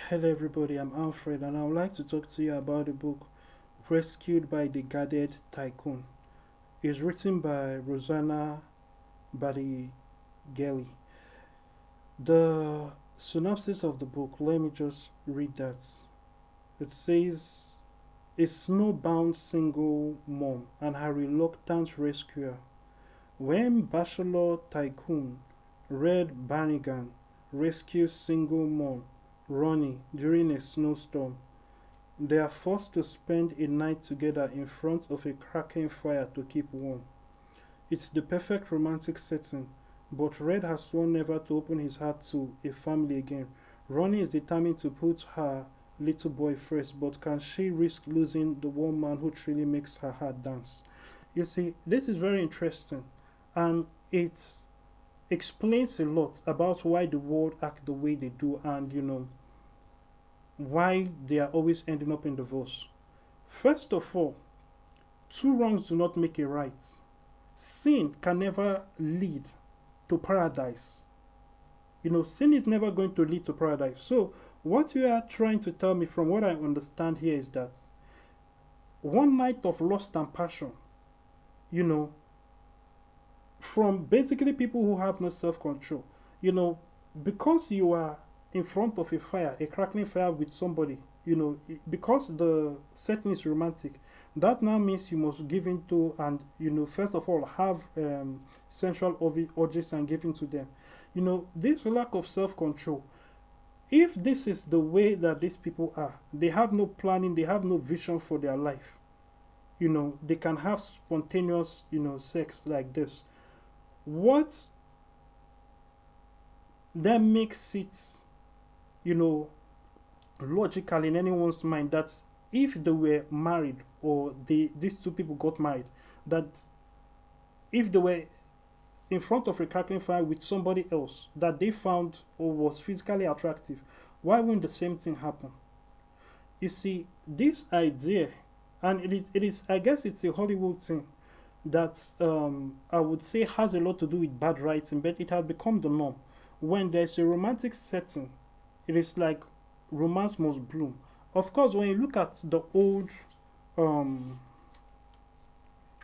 Hello, everybody. I'm Alfred, and I would like to talk to you about the book Rescued by the Guarded Tycoon. It's written by Rosanna Battigelli. The synopsis of the book, let me just read that. It says, a snowbound single mom and her reluctant rescuer. When Bachelor Tycoon Red Bannigan rescues single mom Ronnie during a snowstorm, they are forced to spend a night together in front of a crackling fire to keep warm. It's the perfect romantic setting, but Red has sworn never to open his heart to a family again. Ronnie is determined to put her little boy first, but can she risk losing the one man who truly makes her heart dance? You see, this is very interesting, and it explains a lot about why the world act the way they do, and why they are always ending up in divorce. First of all, two wrongs do not make a right. Sin can never lead to paradise. Sin is never going to lead to paradise. So, what you are trying to tell me, from what I understand here, is that one night of lust and passion, you know, from basically people who have no self control, because you are in front of a fire, a crackling fire with somebody, because the setting is romantic, that now means you must give into and, first of all, have sensual urges and give into them. This lack of self control, if this is the way that these people are, they have no planning, they have no vision for their life. They can have spontaneous, sex like this. What then makes it, you know, logical in anyone's mind that if they were married, or these two people got married, that if they were in front of a crackling fire with somebody else that they found or was physically attractive, why wouldn't the same thing happen? You see, this idea, and it is I guess it's a Hollywood thing that I would say has a lot to do with bad writing, but it has become the norm. When there's a romantic setting, it is like romance must bloom. Of course, when you look at the old um,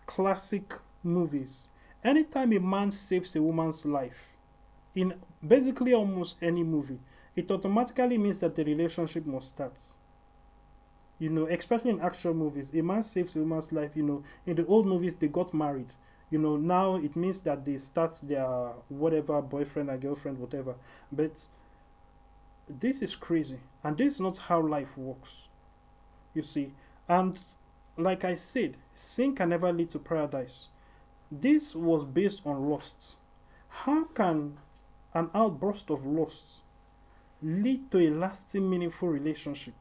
classic movies, anytime a man saves a woman's life, in basically almost any movie, it automatically means that the relationship must start. Especially in action movies, a man saves a woman's life. In the old movies, they got married. Now it means that they start their whatever boyfriend or girlfriend, whatever. But this is crazy, and this is not how life works. You see, and like I said, sin can never lead to paradise. This was based on lust. How can an outburst of lust lead to a lasting, meaningful relationship?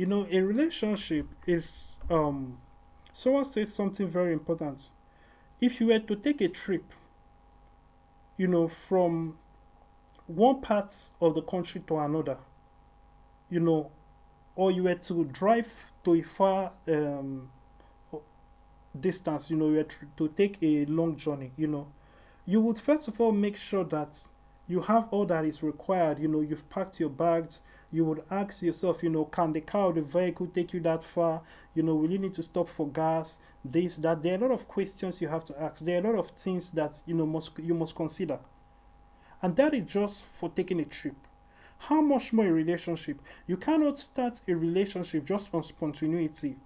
A relationship is someone says something very important. If you were to take a trip, from one part of the country to another, you know, or you were to drive to a far distance, you were to take a long journey, you would first of all make sure that you have all that is required. You've packed your bags. You would ask yourself, can the car or the vehicle take you that far? Will you need to stop for gas? This, that. There are a lot of questions you have to ask. There are a lot of things that you must consider, and that is just for taking a trip. How much more a relationship? You cannot start a relationship just on spontaneity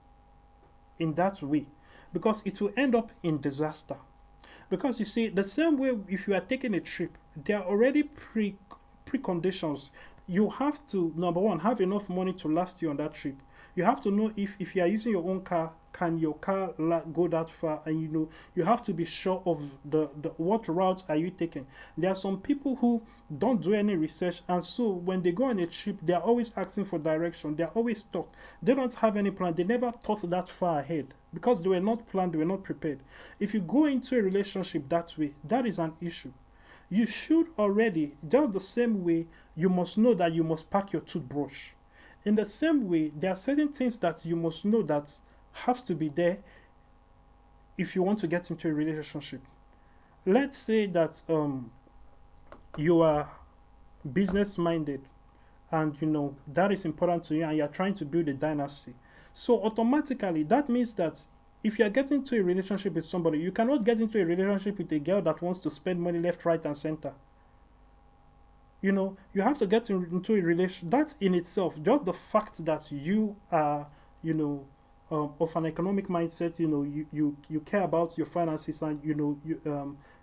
in that way, because it will end up in disaster. Because you see, the same way, if you are taking a trip, there are already preconditions. You have to, number one, have enough money to last you on that trip. You have to know, if you are using your own car, can your car go that far? And you have to be sure of the what route are you taking. There are some people who don't do any research, and so when they go on a trip, they are always asking for direction. They are always stuck. They don't have any plan. They never thought that far ahead because they were not planned. They were not prepared. If you go into a relationship that way, that is an issue. You should already, just the same way, you must know that you must pack your toothbrush. In the same way, there are certain things that you must know that has to be there if you want to get into a relationship. Let's say that you are business minded, and that is important to you, and you're trying to build a dynasty. So automatically that means that if you're getting into a relationship with somebody, you cannot get into a relationship with a girl that wants to spend money left, right, and center. You have to get into a relation. That in itself, just the fact that you are, of an economic mindset, you care about your finances, and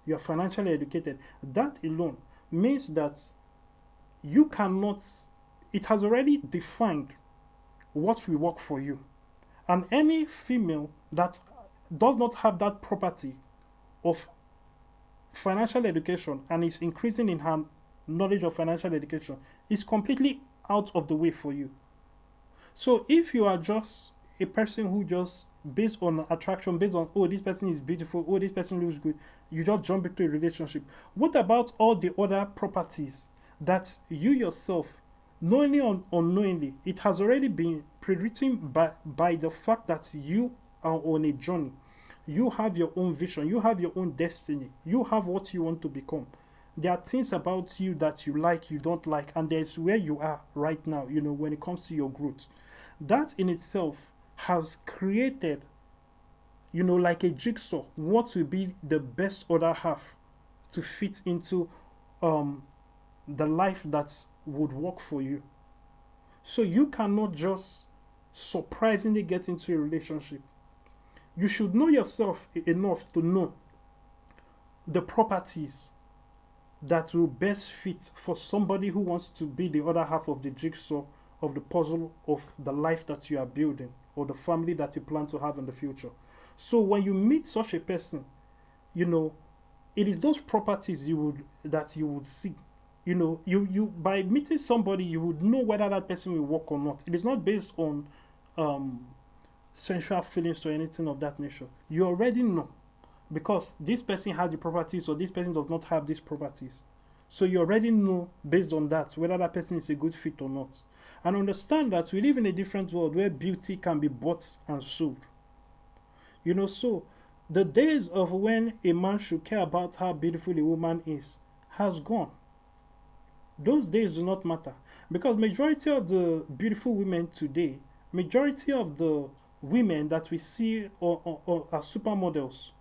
you're financially educated. That alone means that you cannot. It has already defined what will work for you, and any female that does not have that property of financial education and is increasing in her knowledge of financial education is completely out of the way for you. So if you are just a person who just based on attraction, based on, oh, this person is beautiful, oh, this person looks good, you just jump into a relationship. What about all the other properties that you yourself, knowingly or unknowingly, it has already been pre-written by the fact that you are on a journey. You have your own vision, you have your own destiny, you have what you want to become. There are things about you that you like, you don't like, and there's where you are right now, when it comes to your growth. That in itself has created, like a jigsaw, what will be the best other half to fit into the life that would work for you. So you cannot just surprisingly get into a relationship. You should know yourself enough to know the properties that will best fit for somebody who wants to be the other half of the jigsaw of the puzzle of the life that you are building or the family that you plan to have in the future. So when you meet such a person, it is those properties that you would see. You by meeting somebody, you would know whether that person will work or not. It is not based on sensual feelings or anything of that nature. You already know, because this person has the properties or this person does not have these properties. So you already know based on that whether that person is a good fit or not. And understand that we live in a different world where beauty can be bought and sold. So the days of when a man should care about how beautiful a woman is has gone. Those days do not matter, because majority of the beautiful women today, majority of the women that we see or are supermodels,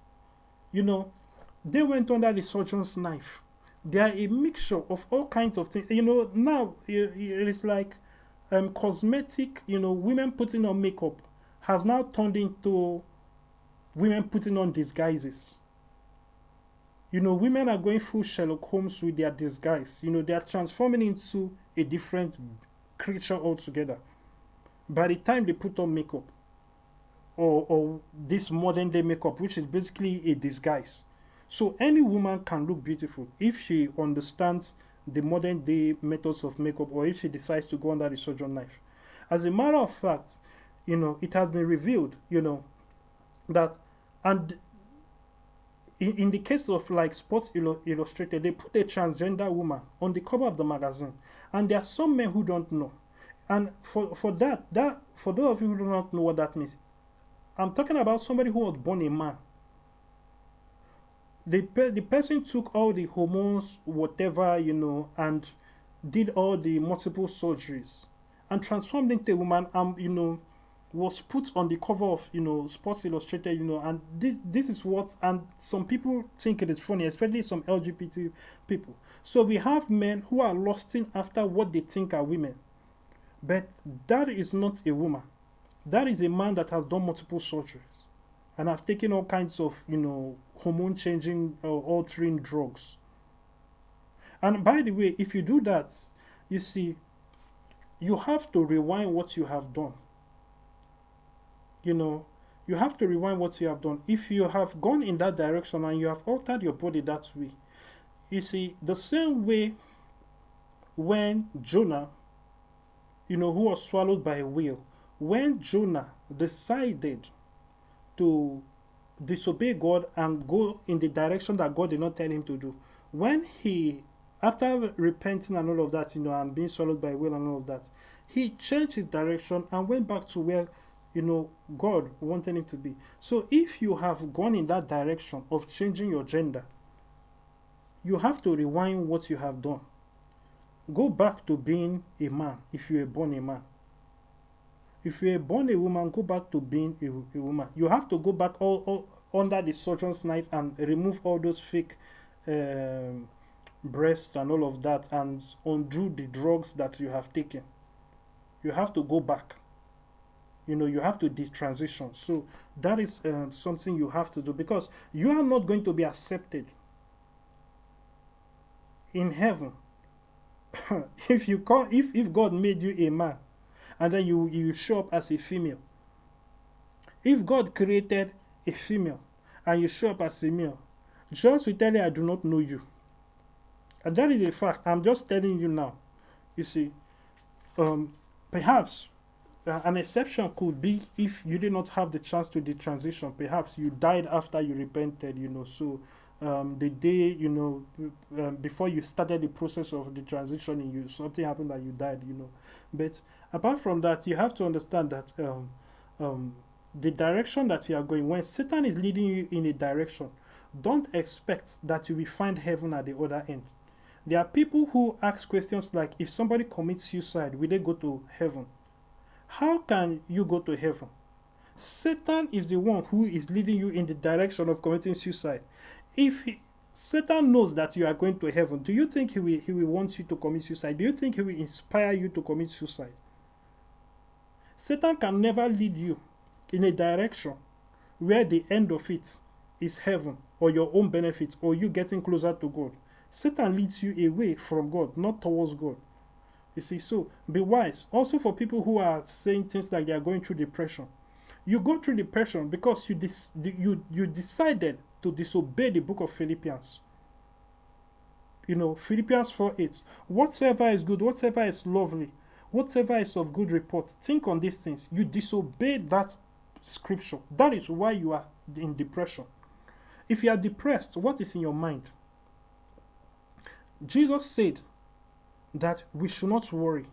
they went under the surgeon's knife. They are a mixture of all kinds of things. Now it is like cosmetic, women putting on makeup has now turned into women putting on disguises. Women are going full Sherlock Holmes with their disguise. They are transforming into a different creature altogether. By the time they put on makeup, or this modern day makeup, which is basically a disguise. So any woman can look beautiful if she understands the modern day methods of makeup, or if she decides to go under the surgeon knife. As a matter of fact, it has been revealed, that, and in the case of like Sports Illustrated, they put a transgender woman on the cover of the magazine, and there are some men who don't know. And for that for those of you who do not know what that means, I'm talking about somebody who was born a man. The person took all the hormones, whatever, and did all the multiple surgeries and transformed into a woman, and was put on the cover of Sports Illustrated, and this is what, and some people think it is funny, especially some LGBT people. So we have men who are lusting after what they think are women, but that is not a woman. That is a man that has done multiple surgeries and have taken all kinds of hormone changing or altering drugs. And by the way, if you do that, you see, you have to rewind what you have done. You have to rewind what you have done. If you have gone in that direction and you have altered your body that way, you see, the same way when Jonah, who was swallowed by a whale, when Jonah decided to disobey God and go in the direction that God did not tell him to do, when he, after repenting and all of that, and being swallowed by a whale and all of that, he changed his direction and went back to where God wanted him to be. So if you have gone in that direction of changing your gender, you have to rewind what you have done. Go back to being a man if you were born a man. If you were born a woman, go back to being a woman. You have to go back all under the surgeon's knife and remove all those fake um, breasts and all of that and undo the drugs that you have taken. You have to go back. You have to detransition. So that is something you have to do, because you are not going to be accepted in heaven if you call if God made you a man and then you show up as a female. If God created a female and you show up as a male, just will tell you, I do not know you. And that is a fact. I'm just telling you now. You see, perhaps an exception could be if you did not have the chance to detransition. Perhaps you died after you repented, So the day, before you started the process of the transitioning, something happened that you died. But apart from that, you have to understand that the direction that you are going, when Satan is leading you in a direction, don't expect that you will find heaven at the other end. There are people who ask questions like, if somebody commits suicide, will they go to heaven? How can you go to heaven? Satan is the one who is leading you in the direction of committing suicide. If Satan knows that you are going to heaven, do you think he will want you to commit suicide? Do you think he will inspire you to commit suicide? Satan can never lead you in a direction where the end of it is heaven or your own benefit or you getting closer to God. Satan leads you away from God, not towards God. You see, so be wise. Also for people who are saying things like they are going through depression. You go through depression because you decided to disobey the book of Philippians. Philippians 4:8. Whatsoever is good, whatsoever is lovely, whatsoever is of good report, think on these things. You disobeyed that scripture. That is why you are in depression. If you are depressed, what is in your mind? Jesus said that we should not worry.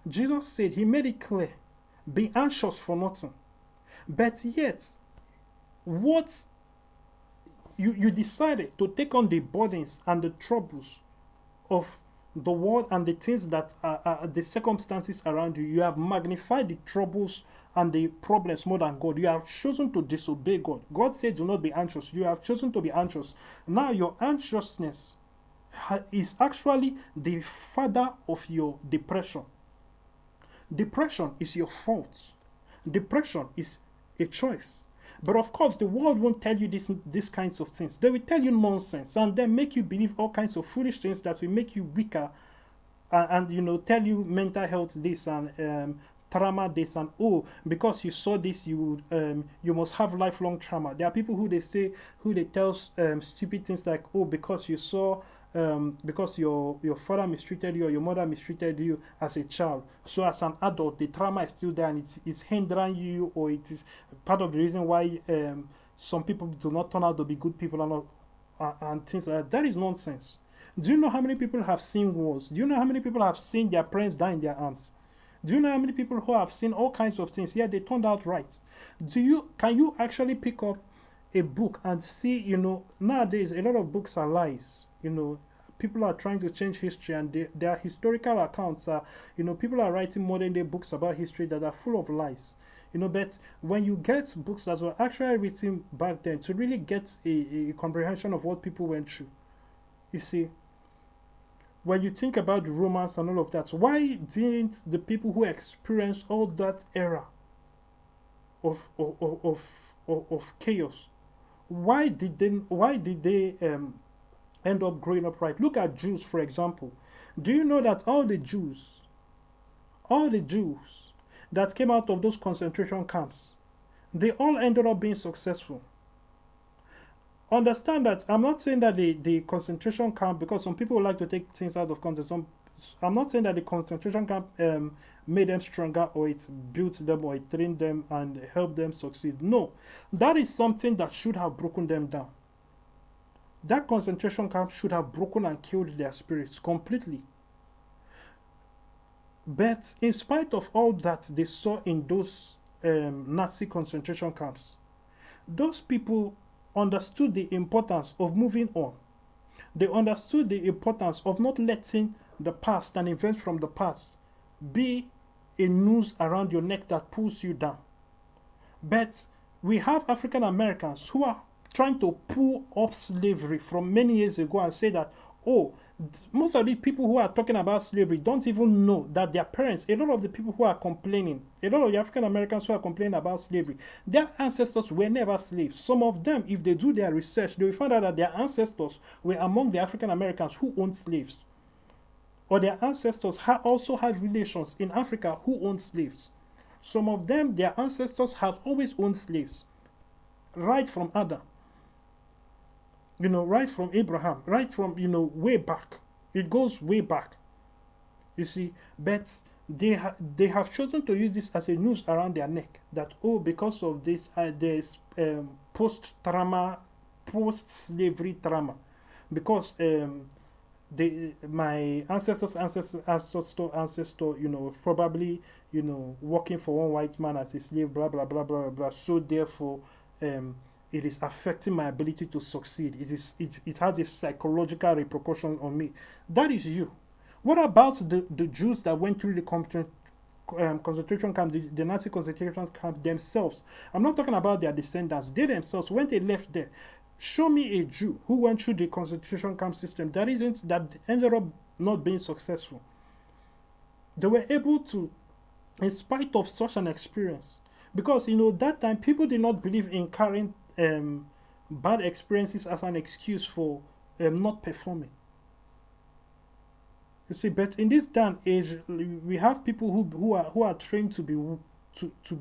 Jesus said, he made it clear, be anxious for nothing. But yet, what you decided to take on the burdens and the troubles of the world and the things that are the circumstances around you. You have magnified the troubles and the problems more than God. You have chosen to disobey God. God said, do not be anxious. You have chosen to be anxious. Now your anxiousness is actually the father of your depression. Depression is your fault. Depression is a choice. But of course, the world won't tell you these kinds of things. They will tell you nonsense and then make you believe all kinds of foolish things that will make you weaker and tell you mental health this and trauma this and because you saw this you must have lifelong trauma. There are people who they tell stupid things like, because you saw because your father mistreated you or your mother mistreated you as a child, so as an adult the trauma is still there and it's hindering you, or it is part of the reason why some people do not turn out to be good people and things like that. That is nonsense. Do you know how many people have seen wars? Do you know how many people have seen their parents die in their arms? Do you know how many people who have seen all kinds of things, they turned out right? Can you actually pick up a book and see, nowadays a lot of books are lies. People are trying to change history, and their historical accounts are, people are writing modern day books about history that are full of lies. But when you get books that were actually written back then to really get a comprehension of what people went through, you see, when you think about the Romans and all of that, why didn't the people who experienced all that era of chaos, why did they end up growing up right? Look at Jews, for example. Do you know that all the Jews that came out of those concentration camps, they all ended up being successful? Understand that I'm not saying that the concentration camp, because some people like to take things out of context. I'm not saying that the concentration camp made them stronger, or it built them, or it trained them and helped them succeed. No, that is something that should have broken them down. That concentration camp should have broken and killed their spirits completely. But in spite of all that they saw in those Nazi concentration camps, those people understood the importance of moving on. They understood the importance of not letting the past and events from the past be a noose around your neck that pulls you down. But we have African Americans who are trying to pull up slavery from many years ago and say that, oh, most of the people who are talking about slavery don't even know that their parents, a lot of the people who are complaining, a lot of the African Americans who are complaining about slavery, their ancestors were never slaves. Some of them, if they do their research, they will find out that their ancestors were among the African Americans who owned slaves. Or their ancestors also had relations in Africa who owned slaves. Some of them, their ancestors have always owned slaves, right from Adam, right from Abraham, right from, way back. It goes way back, you see. But they have chosen to use this as a noose around their neck, that, oh, because of this, there's post-slavery trauma, because my ancestor, probably, working for one white man as a slave, blah blah blah blah blah. So therefore, it is affecting my ability to succeed. It has a psychological repercussion on me. That is you. What about the Jews that went through the concentration camp, the Nazi concentration camp themselves? I'm not talking about their descendants. They themselves, when they left there, show me a Jew who went through the concentration camp system that ended up not being successful. They were able to, in spite of such an experience, because that time people did not believe in carrying bad experiences as an excuse for not performing. You see, but in this day and age, we have people who are trained to be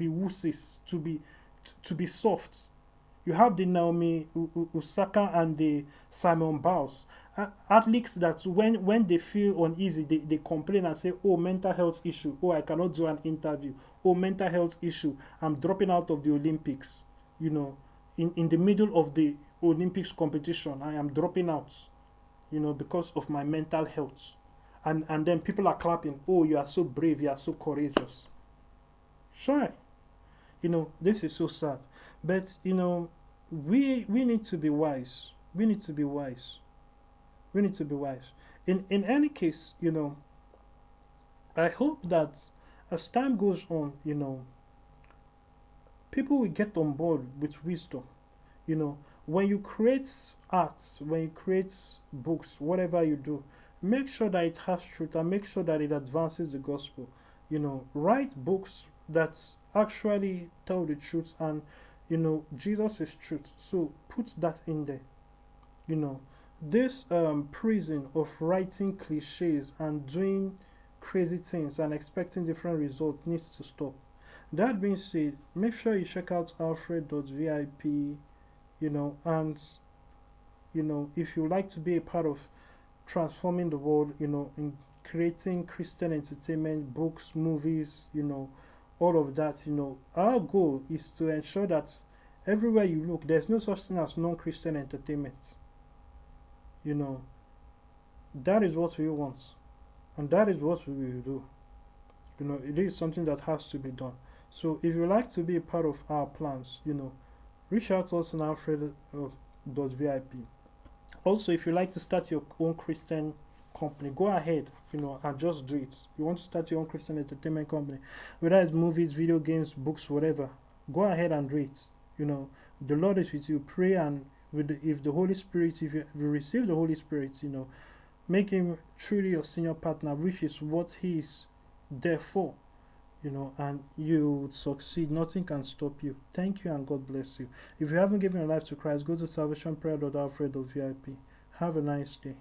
wussies, to be soft. You have the Naomi Osaka and the Simon Biles, athletes that when they feel uneasy, they complain and say, oh, mental health issue, oh, I cannot do an interview, oh, mental health issue, I'm dropping out of the Olympics. In the middle of the Olympics competition, I am dropping out, because of my mental health. And then people are clapping, oh, you are so brave, you are so courageous. Sure. This is so sad. But, we need to be wise. We need to be wise. We need to be wise. In any case, I hope that as time goes on, people will get on board with wisdom. When you create arts, when you create books, whatever you do, make sure that it has truth and make sure that it advances the gospel. Write books that actually tell the truth, and Jesus is truth, so put that in there. This prison of writing cliches and doing crazy things and expecting different results needs to stop. That being said, make sure you check out alfred.vip, and if you like to be a part of transforming the world, in creating Christian entertainment, books, movies, all of that, our goal is to ensure that everywhere you look, there's no such thing as non-Christian entertainment. That is what we want, and that is what we will do. It is something that has to be done. So if you like to be a part of our plans, reach out to us on alfred.vip. Also, if you like to start your own Christian company, go ahead, and just do it. You want to start your own Christian entertainment company, whether it's movies, video games, books, whatever, go ahead and do it. The Lord is with you. Pray, and if the Holy Spirit, if you receive the Holy Spirit, make him truly your senior partner, which is what he is there for, and you would succeed. Nothing can stop you. Thank you, and God bless you. If you haven't given your life to Christ, go to salvationprayer.alfred.vip. Have a nice day.